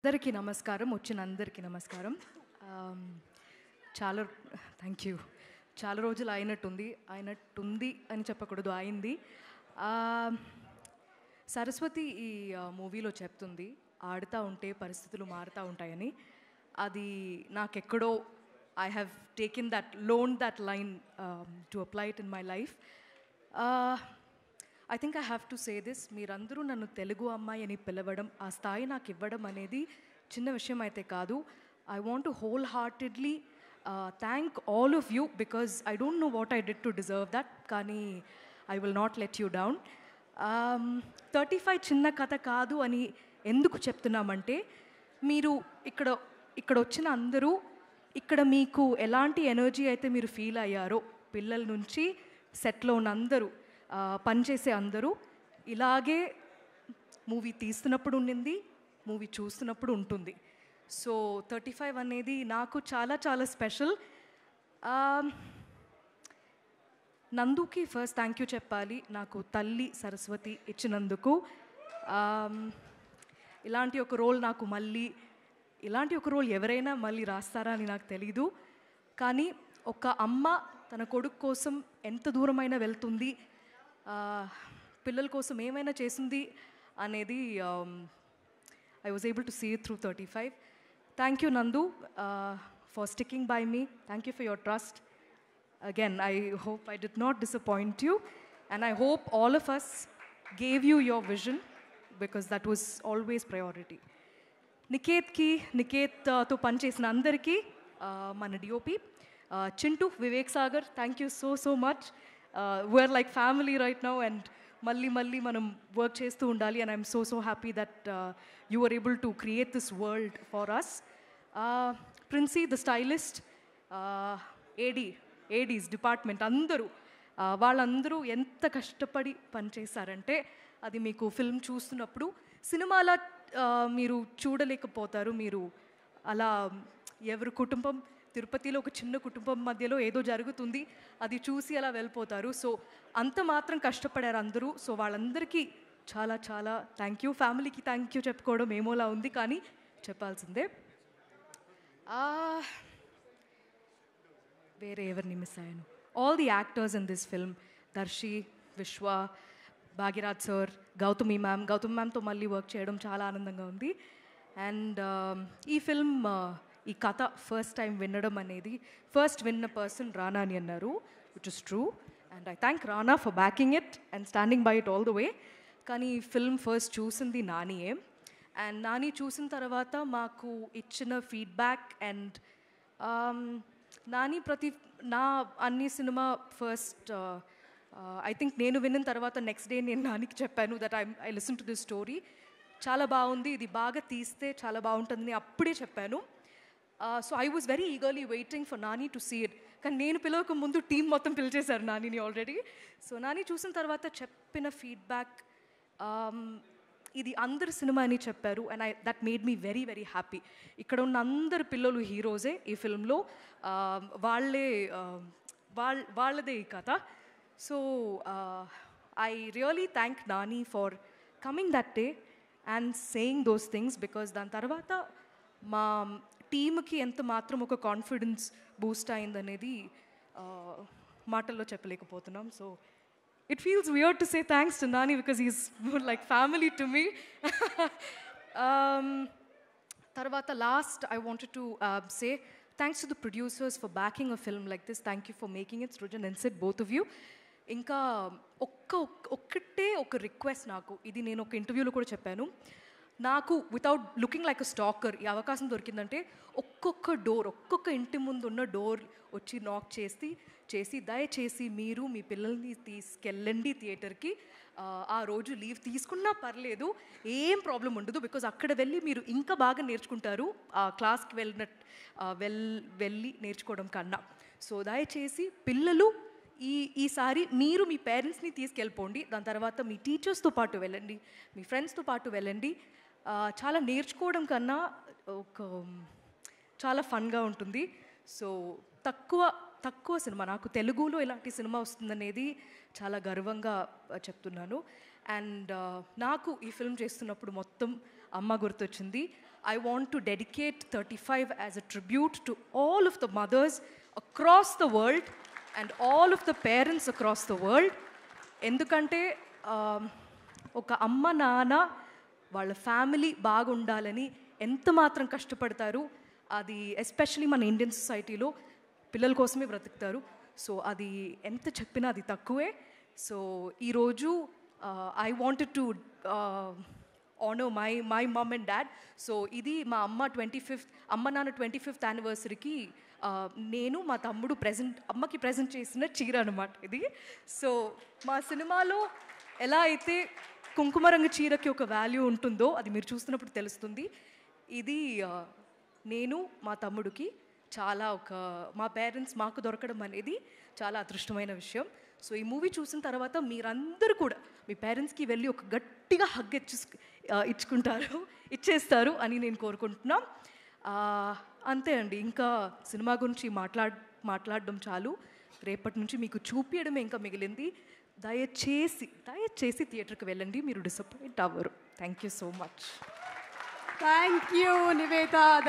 అందరికీ నమస్కారం. వచ్చిన అందరికీ నమస్కారం. చాలా థ్యాంక్ యూ. చాలా రోజులు అయినట్టుంది అని చెప్పకూడదు, అయింది. సరస్వతి ఈ మూవీలో చెప్తుంది, ఆడుతూ ఉంటే పరిస్థితులు మారుతూ ఉంటాయని. అది నాకెక్కడో I have taken that line to apply it in my life. I think I have to say this, మీరందరూ నన్ను తెలుగు అమ్మాయి అని పిలవడం, ఆ స్థాయి నాకు ఇవ్వడం అనేది చిన్న విషయం అయితే కాదు. I want to whole heartedly thank all of you because I don't know what I did to deserve that, కానీ I will not let you down. 35 చిన్న కథ కాదు అని ఎందుకు చెప్తున్నామంటే, మీరు ఇక్కడ వచ్చిన అందరూ ఇక్కడ మీకు ఎలాంటి ఎనర్జీ అయితే మీరు ఫీల్ అయ్యారో, పిల్లల నుంచి సెట్లో ఉన్న అందరూ, పనిచేసే అందరూ ఇలాగే మూవీ తీస్తున్నప్పుడు ఉండింది, మూవీ చూస్తున్నప్పుడు ఉంటుంది. సో 35 అనేది నాకు చాలా చాలా స్పెషల్. నందుకి ఫస్ట్ థ్యాంక్ యూ చెప్పాలి, నాకు తల్లి సరస్వతి ఇచ్చినందుకు. ఇలాంటి ఒక రోల్ నాకు ఇలాంటి ఒక రోల్ ఎవరైనా మళ్ళీ రాస్తారా అని నాకు తెలీదు. కానీ ఒక అమ్మ తన కొడుకు కోసం ఎంత దూరమైనా వెళ్తుంది, పిల్లల కోసం ఏమైనా చేసింది అనేది I was able to see it through 35. Thank you, Nandu, for sticking by me. Thank you for your trust. Again, I hope I did not disappoint you, and I hope all of us gave you your vision, because that was always priority. Niket to panchesina andariki, mana DOP, Chintu, Vivek Sagar, thank you so much. We're like family right now, and మళ్ళీ మనం work చేస్తూ ఉండాలి. And I'm so happy that you are able to create this world for us. Princy the stylist, AD's department అందరూ, వాళ్ళందరూ ఎంత కష్టపడి పనిచేశారంటే అది మీకు ఫిల్మ్ చూస్తున్నప్పుడు సినిమాలా మీరు చూడలేకపోతారు. మీరు అలా ఎవరి కుటుంబం, తిరుపతిలో ఒక చిన్న కుటుంబం మధ్యలో ఏదో జరుగుతుంది, అది చూసి అలా వెళ్ళిపోతారు. సో అంత మాత్రం కష్టపడారు అందరూ. సో వాళ్ళందరికీ చాలా చాలా థ్యాంక్ యూ. ఫ్యామిలీకి థ్యాంక్ యూ చెప్పుకోవడం ఏమోలా ఉంది, కానీ చెప్పాల్సిందే. వేరే ఎవరిని మిస్ అయ్యాను? All the actors in this film, Darshi, Vishwa, Bhagyaraj sir, Gautami మ్యామ్తో మళ్ళీ వర్క్ చేయడం చాలా ఆనందంగా ఉంది. అండ్ ఈ ఫిల్మ్, ఈ కథ ఫస్ట్ టైం వినడం అనేది, ఫస్ట్ విన్న పర్సన్ రానా అని అన్నారు, which is true. And I thank Rana for backing it and standing by it all the way. కానీ ఈ ఫిల్మ్ ఫస్ట్ చూసింది నానియే. అండ్ నాని చూసిన తర్వాత మాకు ఇచ్చిన ఫీడ్బ్యాక్, అండ్ నాని నా అన్ని సినిమా ఫస్ట్ ఐ థింక్ నేను విన్న తర్వాత నెక్స్ట్ డే నేను నానికి చెప్పాను that I listen to this story, చాలా బాగుంది, ఇది బాగా తీస్తే చాలా బాగుంటుందని అప్పుడే చెప్పాను. So I was very eagerly waiting for Nani to see it. కానీ నేను పిలవక ముందు టీం మొత్తం పిలిచేశారు నానిని ఆల్రెడీ. సో నాని చూసిన తర్వాత చెప్పిన ఫీడ్బ్యాక్, ఇది అందరి సినిమా అని చెప్పారు. And that made me very very happy. ఇక్కడ ఉన్న అందరు పిల్లలు హీరోసే ఈ ఫిల్మ్లో, వాళ్ళదే ఈ కథ. So I really thank Nani for coming that day and saying those things, because దాని తర్వాత మా టీమ్కి ఎంత మాత్రం ఒక కాన్ఫిడెన్స్ బూస్ట్ అయిందనేది మాటల్లో చెప్పలేకపోతున్నాం. So it feels weird to say thanks to Nani because is like family to me. తర్వాత last I wanted to say thanks to the producers for backing a film like this. Thank you for making it, Srujan and Sid, both of you. ఇంకా ఒక్కటే ఒక request, నాకు ఇది నేను ఒక ఇంటర్వ్యూలో కూడా చెప్పాను, నాకు వితౌట్ లుకింగ్ లైక్ అ స్టాకర్ ఈ అవకాశం దొరికిందంటే ఒక్కొక్క ఇంటి ముందు ఉన్న డోర్ వచ్చి నాక్ చేసి దయచేసి మీరు మీ పిల్లల్ని తీసుకెళ్ళండి థియేటర్కి. ఆ రోజు లీవ్ తీసుకున్నా పర్లేదు, ఏం ప్రాబ్లం ఉండదు, బికాజ్ అక్కడ వెళ్ళి మీరు ఇంకా బాగా నేర్చుకుంటారు ఆ క్లాస్కి వెళ్ళి నేర్చుకోవడం కన్నా. సో దయచేసి పిల్లలు ఈసారి మీరు మీ పేరెంట్స్ని తీసుకెళ్ళిపోండి, దాని తర్వాత మీ టీచర్స్తో పాటు వెళ్ళండి, మీ ఫ్రెండ్స్తో పాటు వెళ్ళండి. చాలా నేర్చుకోవడం కన్నా చాలా ఫన్గా ఉంటుంది. సో తక్కువ సినిమా, నాకు తెలుగులో ఇలాంటి సినిమా వస్తుందనేది చాలా గర్వంగా చెప్తున్నాను. అండ్ నాకు ఈ ఫిల్మ్ చేస్తున్నప్పుడు మొత్తం అమ్మ గుర్తొచ్చింది. I want to dedicate 35 as a tribute to all of the mothers across the world and all of the parents across the world. ఎందుకంటే ఒక అమ్మ నాన్న వాళ్ళ ఫ్యామిలీ బాగుండాలని ఎంత మాత్రం కష్టపడతారు. అది ఎస్పెషలీ మన ఇండియన్ సొసైటీలో పిల్లల కోసమే బ్రతుకుతారు. సో అది ఎంత చెప్పినా అది తక్కువే. సో ఈరోజు I wanted to honour my mum and dad. So ఇది మా అమ్మ నాన్న 25th యానివర్సరీకి నేను మా తమ్ముడు అమ్మకి ప్రజెంట్ చేసిన చీర అనమాట ఇది. సో మా సినిమాలో ఎలా అయితే కుంకుమ రంగు చీరకి ఒక వాల్యూ ఉంటుందో అది మీరు చూస్తున్నప్పుడు తెలుస్తుంది. ఇది నేను మా తమ్ముడికి చాలా మా పేరెంట్స్ మాకు దొరకడం అనేది చాలా అదృష్టమైన విషయం. సో ఈ మూవీ చూసిన తర్వాత మీరందరూ కూడా మీ పేరెంట్స్కి వెళ్ళి ఒక గట్టిగా హగ్ ఇచ్చేస్తారు అని నేను కోరుకుంటున్నాం. అంతే అండి. ఇంకా సినిమా గురించి మాట్లాడడం చాలు. రేపటి నుంచి మీకు చూపించడమే ఇంకా మిగిలింది. దయచేసి థియేటర్కి వెళ్ళండి, మీరు డిసప్పాయింట్ అవ్వరు. Thank you so much. Thank you Nivetha.